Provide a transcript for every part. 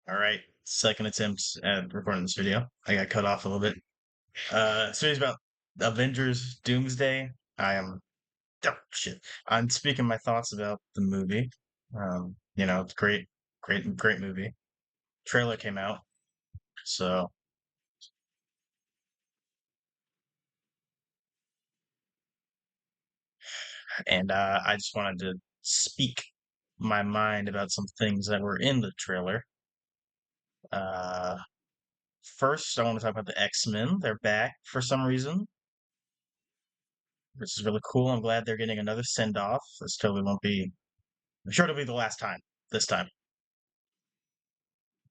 All right, second attempt at recording this video. I got cut off a little bit. Series about Avengers Doomsday. I am oh shit. I'm speaking my thoughts about the movie. It's great, great movie. Trailer came out, so and I just wanted to speak my mind about some things that were in the trailer. Uh, First, I want to talk about the X-Men. They're back for some reason, which is really cool. I'm glad they're getting another send off. This totally won't be. I'm sure it'll be the last time. This time.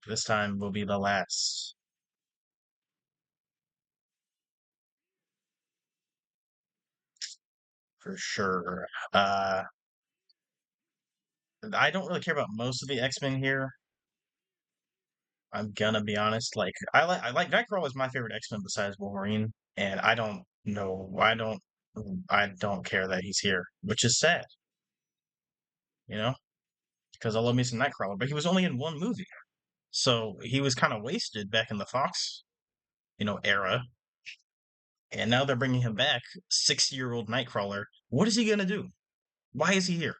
This time will be the last. For sure. I don't really care about most of the X-Men here. I'm gonna be honest. I like Nightcrawler is my favorite X-Men besides Wolverine, and I don't know. I don't care that he's here, which is sad, you know, because I love me some Nightcrawler, but he was only in one movie, so he was kind of wasted back in the Fox, era. And now they're bringing him back, 60-year-old Nightcrawler. What is he gonna do? Why is he here?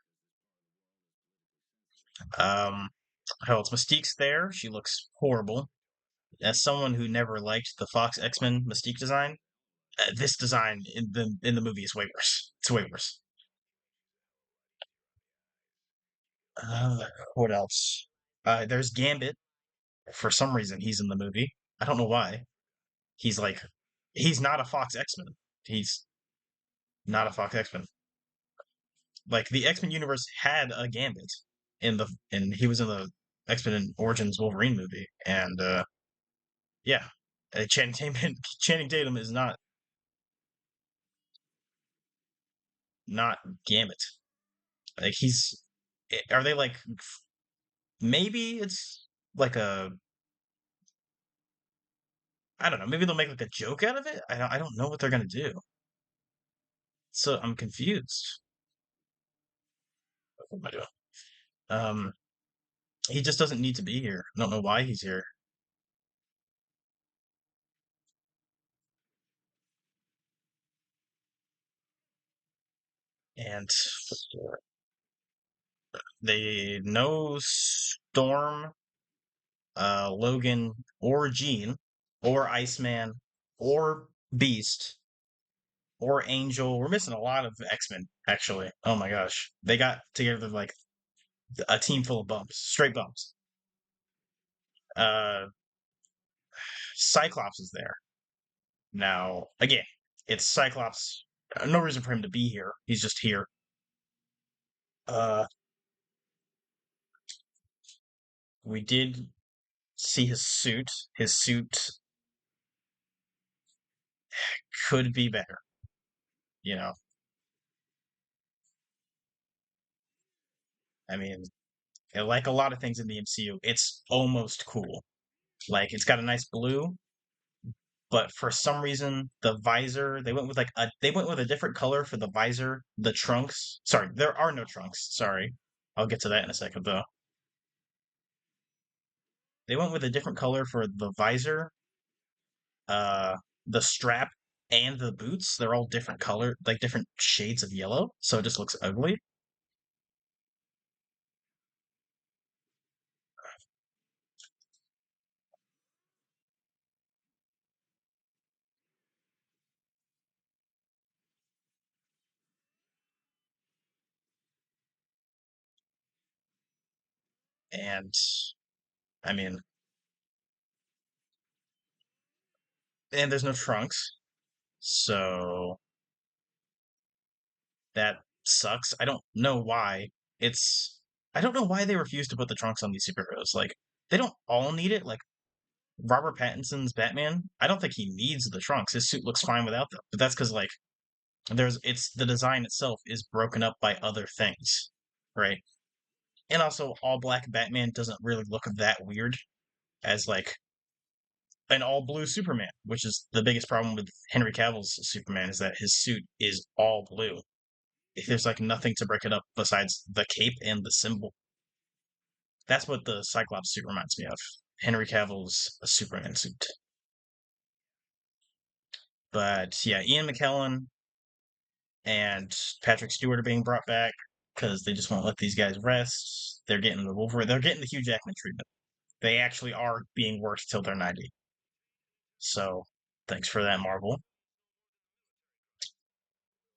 Um, hell, it's Mystique's there. She looks horrible. As someone who never liked the Fox X-Men Mystique design, this design in the movie is way worse. It's way worse. Uh, what else? There's Gambit. For some reason, he's in the movie. I don't know why. He's like, he's not a Fox X-Men. He's not a Fox X-Men. Like the X-Men universe had a Gambit and he was in the X-Men Origins Wolverine movie, and yeah, Channing Tatum is not Gambit. Like are they like maybe it's like a I don't know. Maybe they'll make like a joke out of it. I don't know what they're gonna do. So I'm confused. What am I doing? Um, he just doesn't need to be here. I don't know why he's here. And they no Storm, Logan, or Jean, or Iceman, or Beast, or Angel. We're missing a lot of X-Men, actually. Oh my gosh. They got together like a team full of bums, straight bums. Uh, Cyclops is there. Now, again, it's Cyclops. No reason for him to be here. He's just here. Uh, we did see his suit. His suit could be better. You know, I mean, like a lot of things in the MCU, it's almost cool. Like it's got a nice blue, but for some reason the visor they went with a different color for the visor. The trunks. Sorry, there are no trunks. Sorry, I'll get to that in a second though. They went with a different color for the visor, uh, the strap, and the boots. They're all different color, like different shades of yellow, so it just looks ugly. And I mean, and there's no trunks, so that sucks. I don't know why. It's I don't know why they refuse to put the trunks on these superheroes. Like they don't all need it. Like Robert Pattinson's Batman, I don't think he needs the trunks. His suit looks fine without them. But that's because like it's the design itself is broken up by other things, right? And also, all black Batman doesn't really look that weird as like an all blue Superman, which is the biggest problem with Henry Cavill's Superman is that his suit is all blue. There's like nothing to break it up besides the cape and the symbol. That's what the Cyclops suit reminds me of. Henry Cavill's a Superman suit. But yeah, Ian McKellen and Patrick Stewart are being brought back because they just won't let these guys rest. They're getting the Wolverine. They're getting the Hugh Jackman treatment. They actually are being worked till they're 90. So thanks for that, Marvel.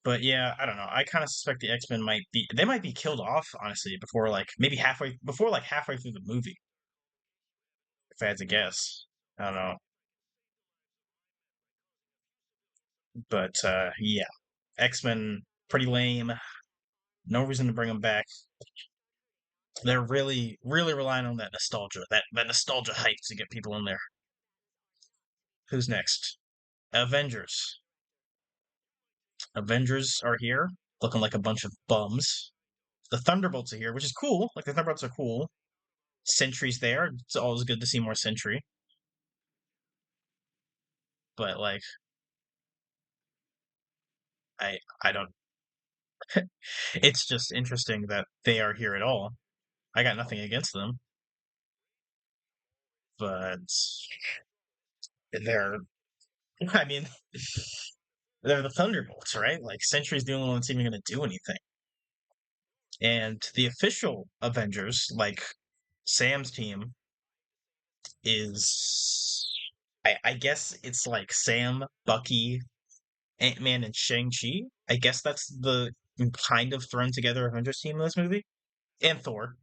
But yeah, I don't know. I kind of suspect the X-Men might be they might be killed off, honestly, before like maybe halfway through the movie, if I had to guess. I don't know. But yeah. X-Men pretty lame. No reason to bring them back. They're really, really relying on that nostalgia, that nostalgia hype to get people in there. Who's next? Avengers. Avengers are here, looking like a bunch of bums. The Thunderbolts are here, which is cool. Like the Thunderbolts are cool. Sentry's there. It's always good to see more Sentry. But like, I don't. It's just interesting that they are here at all. I got nothing against them, but they're. I mean, they're the Thunderbolts, right? Like Sentry's the only one that's even going to do anything. And the official Avengers, like Sam's team, is I guess it's like Sam, Bucky, Ant-Man, and Shang-Chi. I guess that's the kind of thrown together Avengers team in this movie. And Thor.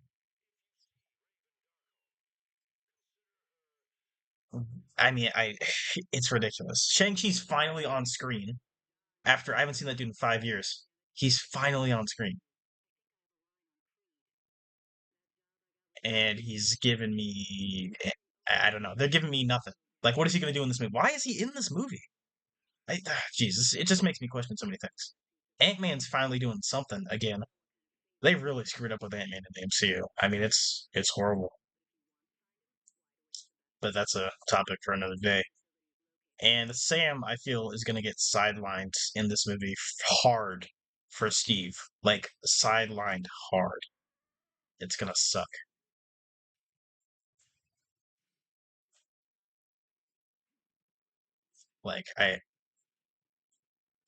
I mean, I it's ridiculous. Shang-Chi's finally on screen after I haven't seen that dude in 5 years. He's finally on screen. And he's given me I don't know. They're giving me nothing. Like, what is he going to do in this movie? Why is he in this movie? Jesus, it just makes me question so many things. Ant Man's finally doing something again. They really screwed up with Ant Man in the MCU. I mean, it's horrible, but that's a topic for another day. And Sam, I feel, is going to get sidelined in this movie hard for Steve. Like sidelined hard. It's gonna suck. Like I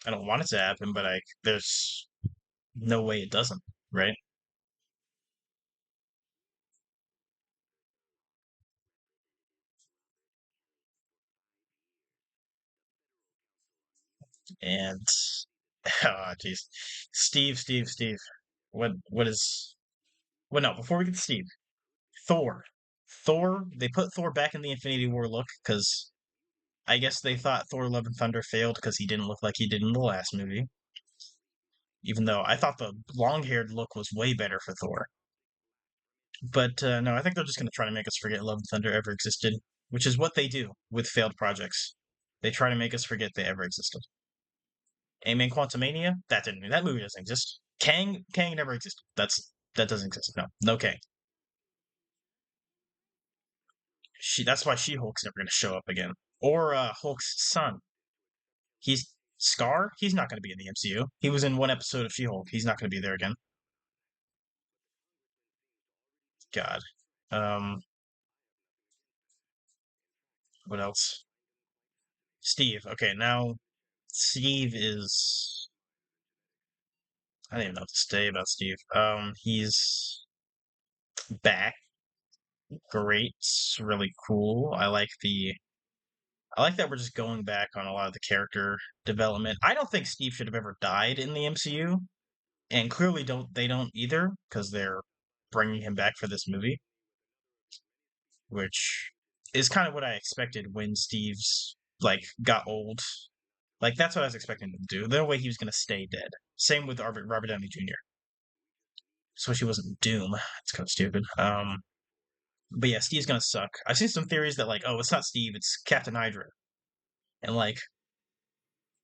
don't want it to happen, but I there's no way it doesn't, right? And oh jeez, Steve. What is? Well, no. Before we get to Steve, Thor. Thor. They put Thor back in the Infinity War look because I guess they thought Thor: Love and Thunder failed because he didn't look like he did in the last movie. Even though I thought the long-haired look was way better for Thor. But no, I think they're just going to try to make us forget Love and Thunder ever existed, which is what they do with failed projects. They try to make us forget they ever existed. Ant-Man Quantumania, that movie doesn't exist. Kang never existed. That doesn't exist. No, no Kang. That's why She-Hulk's never going to show up again. Or Hulk's son. He's Scar. He's not going to be in the MCU. He was in one episode of She-Hulk. He's not going to be there again. God. Um, what else? Steve. Okay, now Steve is. I don't even know what to say about Steve. He's back. Great. Really cool. I like that we're just going back on a lot of the character development. I don't think Steve should have ever died in the MCU, and clearly don't either because they're bringing him back for this movie, which is kind of what I expected when Steve's like got old. Like that's what I was expecting him to do. No way he was going to stay dead. Same with Robert Downey Jr. So she wasn't Doom. It's kind of stupid. But yeah, Steve's gonna suck. I've seen some theories that like, oh, it's not Steve, it's Captain Hydra, and like,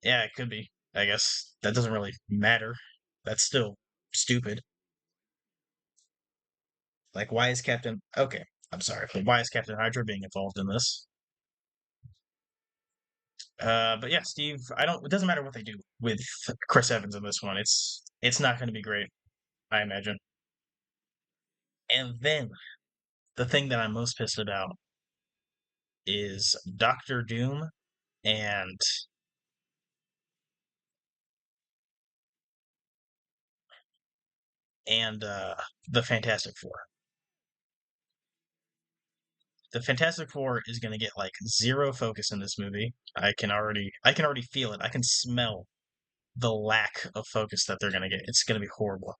yeah, it could be. I guess that doesn't really matter. That's still stupid. Like, why is Captain? Okay, I'm sorry, but why is Captain Hydra being involved in this? But yeah, Steve. I don't. It doesn't matter what they do with Chris Evans in this one. It's not going to be great. I imagine. And then the thing that I'm most pissed about. is Doctor Doom and the Fantastic Four. The Fantastic Four is going to get like zero focus in this movie. I can already feel it. I can smell the lack of focus that they're going to get. It's going to be horrible.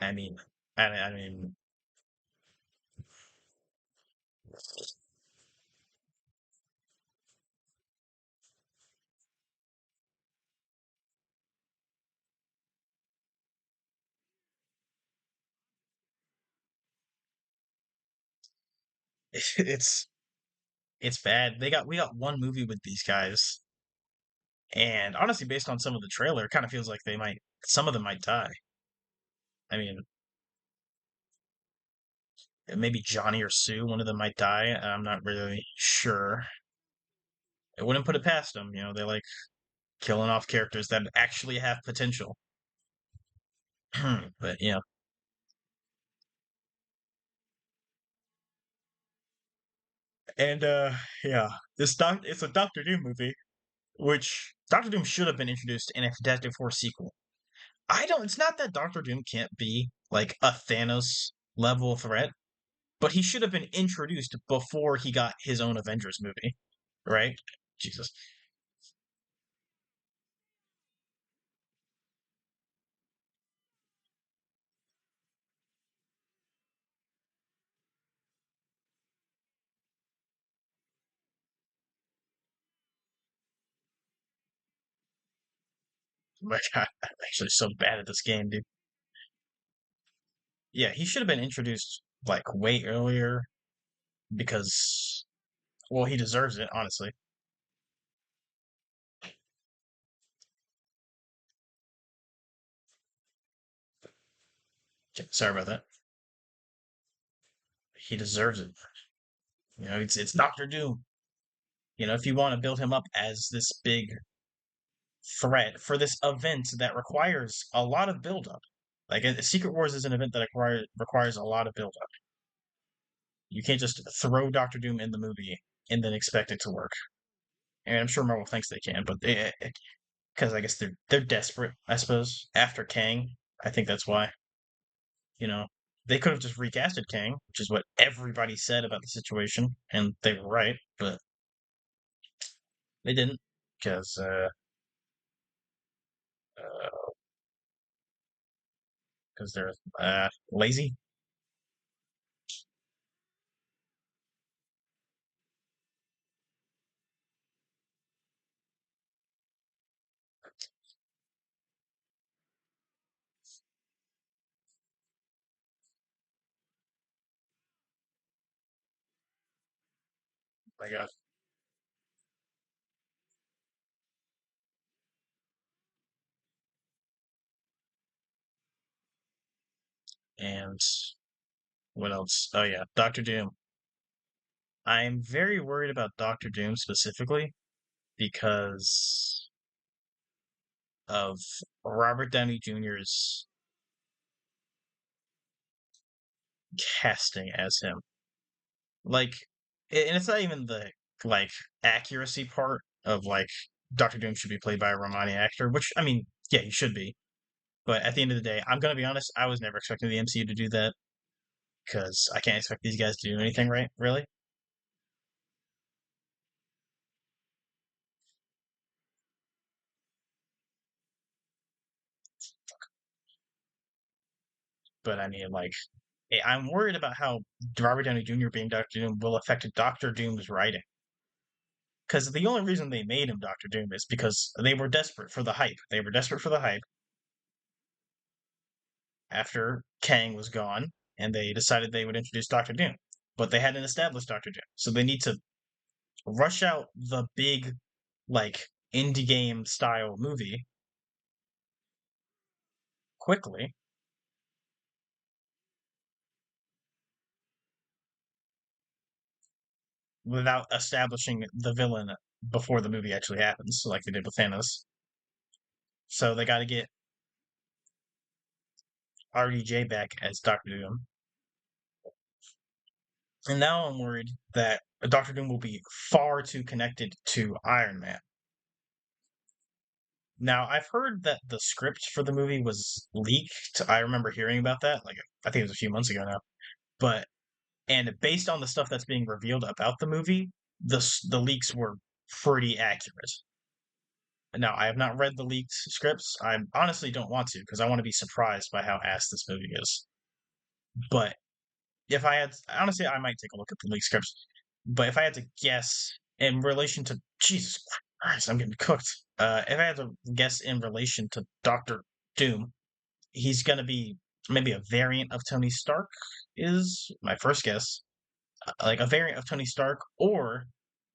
I mean, I mean, it's it's bad. We got one movie with these guys, and honestly, based on some of the trailer, it kind of feels like some of them might die. I mean, maybe Johnny or Sue, one of them might die. I'm not really sure. I wouldn't put it past them. They like killing off characters that actually have potential. But and yeah, it's a Doctor Doom movie, which Doctor Doom should have been introduced in a Fantastic Four sequel. I don't. It's not that Doctor Doom can't be like a Thanos level threat, but he should have been introduced before he got his own Avengers movie, right? Jesus, my God, I'm actually so bad at this game, dude. Yeah, he should have been introduced like way earlier because, well, he deserves it, honestly. Sorry about that. He deserves it. It's Doctor Doom. If you want to build him up as this big threat for this event that requires a lot of buildup, like Secret Wars is an event that requires a lot of buildup. You can't just throw Doctor Doom in the movie and then expect it to work. And I'm sure Marvel thinks they can, but because I guess they're desperate. I suppose after Kang, I think that's why. You know, they could have just recasted Kang, which is what everybody said about the situation, and they were right, but they didn't because they're lazy. My God. And what else? Oh yeah, Doctor Doom. I'm very worried about Doctor Doom specifically because of Robert Downey Jr.'s casting as him. Like, and it's not even the like accuracy part of like Doctor Doom should be played by a Romani actor, which I mean, yeah, he should be. But at the end of the day, I'm gonna be honest. I was never expecting the MCU to do that because I can't expect these guys to do anything right, really. But I mean, like, I'm worried about how Robert Downey Jr. being Doctor Doom will affect Doctor Doom's writing. Because the only reason they made him Doctor Doom is because they were desperate for the hype. They were desperate for the hype after Kang was gone, and they decided they would introduce Doctor Doom. But they hadn't established Doctor Doom, so they need to rush out the big, like, indie game style movie quickly without establishing the villain before the movie actually happens, like they did with Thanos. So they got to get RDJ back as Doctor Doom, and now I'm worried that Doctor Doom will be far too connected to Iron Man. Now, I've heard that the script for the movie was leaked. I remember hearing about that, like I think it was a few months ago now. But and based on the stuff that's being revealed about the movie, the leaks were pretty accurate. Now, I have not read the leaked scripts. I honestly don't want to because I want to be surprised by how ass this movie is. But if I had, honestly, I might take a look at the leaked scripts. But if I had to guess in relation to Jesus Christ, I'm getting cooked. If I had to guess in relation to Doctor Doom, he's gonna be maybe a variant of Tony Stark. Is my first guess, like a variant of Tony Stark, or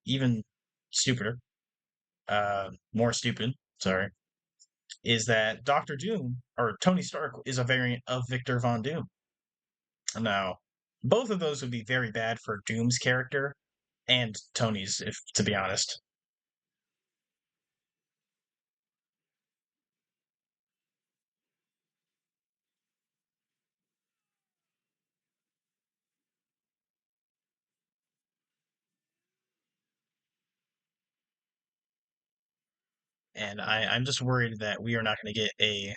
even stupider, more stupid. Sorry, is that Doctor Doom or Tony Stark is a variant of Victor Von Doom. Now, both of those would be very bad for Doom's character and Tony's, if to be honest. And I'm just worried that we are not going to get a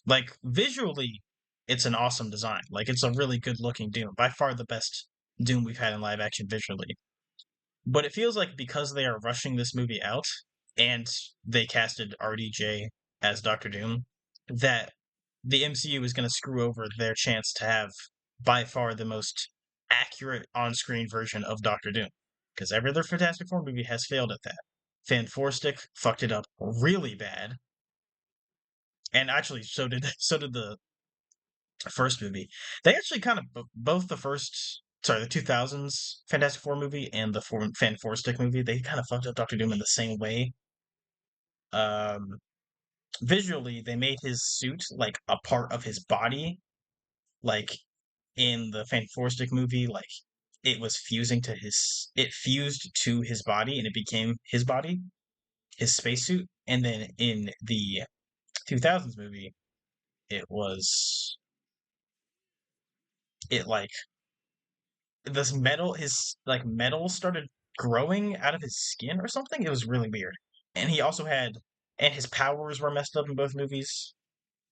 like visually. It's an awesome design. Like it's a really good looking Doom, by far the best Doom we've had in live action visually. But it feels like because they are rushing this movie out and they casted RDJ as Doctor Doom, that the MCU is going to screw over their chance to have by far the most accurate on screen version of Doctor Doom. Because every other Fantastic Four movie has failed at that. Fan Four Stick fucked it up really bad. And actually, so did the first movie. They actually kind of both the first, sorry, the 2000s Fantastic Four movie and the Fan Four Stick movie. They kind of fucked up Doctor Doom in the same way. Um, Visually, they made his suit like a part of his body. Like in the Fan Four Stick movie, like it fused to his body and it became his body, his spacesuit. And then in the 2000s movie, it was it like this metal his like metal started growing out of his skin or something. It was really weird. And he also had and his powers were messed up in both movies.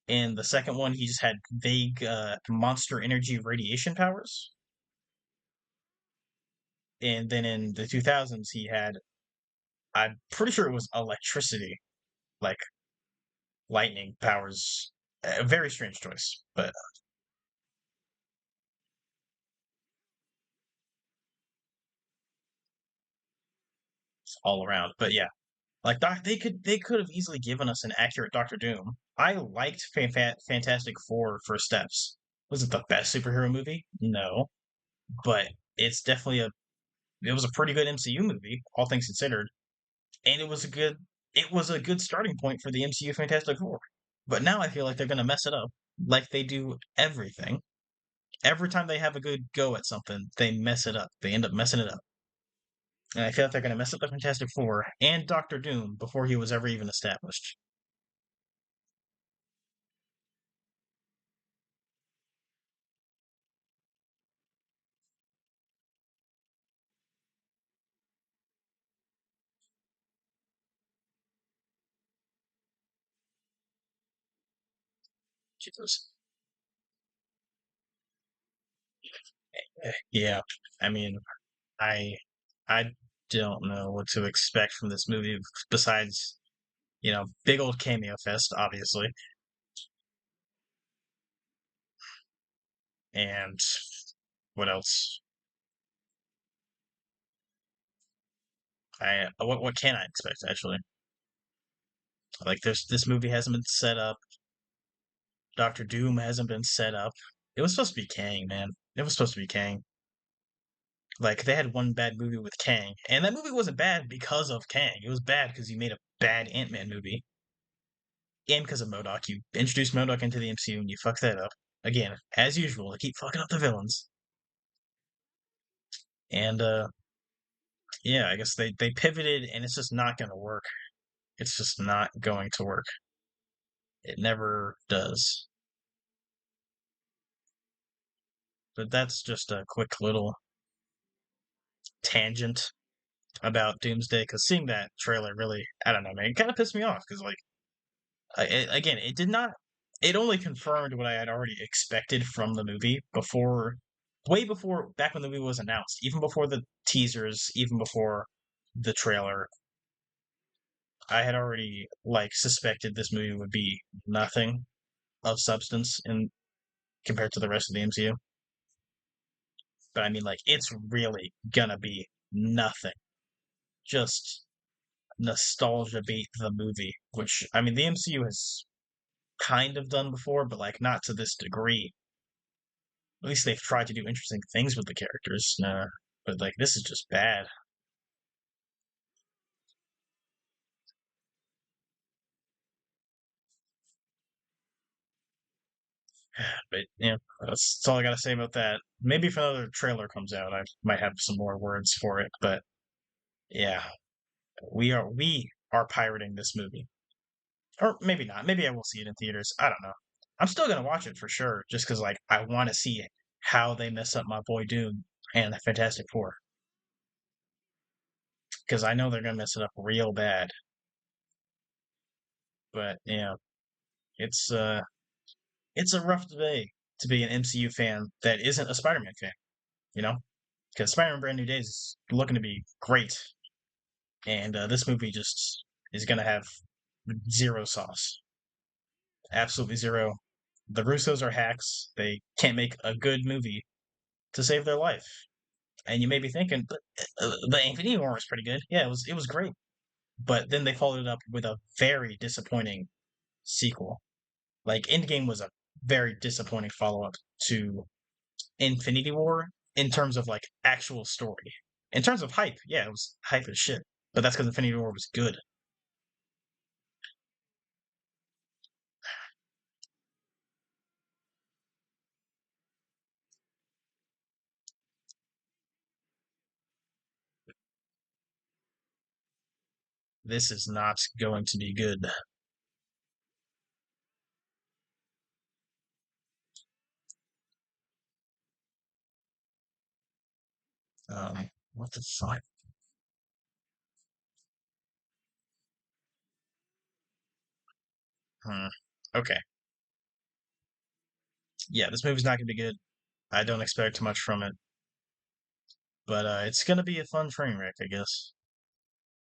In the second one, he just had vague monster energy radiation powers. And then in the 2000s, he had I'm pretty sure it was electricity, like lightning powers. A very strange choice, but all around. But yeah, like they could have easily given us an accurate Doctor Doom. I liked Fantastic Four First Steps. Was it the best superhero movie? No, but it's definitely a it was a pretty good MCU movie, all things considered, and it was a good starting point for the MCU Fantastic Four. But now I feel like they're gonna mess it up, like they do everything. Every time they have a good go at something, they mess it up. They end up messing it up. And I feel like they're gonna mess up the Fantastic Four and Doctor Doom before he was ever even established. Jesus. Yeah, I mean, I I don't know what to expect from this movie besides, big old cameo fest, obviously, and what else? What can I expect actually? Like this movie hasn't been set up. Doctor Doom hasn't been set up. It was supposed to be Kang, man. It was supposed to be Kang. Like they had one bad movie with Kang, and that movie wasn't bad because of Kang. It was bad because you made a bad Ant-Man movie, and because of MODOK. You introduced MODOK into the MCU and you fucked that up again, as usual. They keep fucking up the villains, and yeah, I guess they pivoted, and it's just not gonna work. It's just not going to work. It never does. But that's just a quick little tangent about Doomsday because seeing that trailer really, I don't know, man, it kind of pissed me off because, like, again, it did not, it only confirmed what I had already expected from the movie before, way before, back when the movie was announced, even before the teasers, even before the trailer. I had already, like, suspected this movie would be nothing of substance in compared to the rest of the MCU. But I mean, like, it's really gonna be nothing. Just nostalgia bait the movie, which I mean the MCU has kind of done before, but like not to this degree. At least they've tried to do interesting things with the characters. But like this is just bad. But yeah, that's all I gotta say about that. Maybe if another trailer comes out, I might have some more words for it. But yeah, we are pirating this movie, or maybe not. Maybe I will see it in theaters. I don't know. I'm still gonna watch it for sure, just because like I want to see how they mess up my boy Doom and the Fantastic Four, because I know they're gonna mess it up real bad. But yeah, it's it's a rough day to be an MCU fan that isn't a Spider-Man fan. You know, because Spider-Man: Brand New Days is looking to be great, and this movie just is gonna have zero sauce, absolutely zero. The Russos are hacks. They can't make a good movie to save their life. And you may be thinking, but the Infinity War was pretty good. Yeah, it was great. But then they followed it up with a very disappointing sequel. Like Endgame was a very disappointing follow up to Infinity War in terms of like actual story. In terms of hype, yeah, it was hype as shit. But that's because Infinity War was good. This is not going to be good. What the fuck? Hmm. Okay. Yeah, this movie's not gonna be good. I don't expect too much from it, but it's gonna be a fun train wreck, I guess.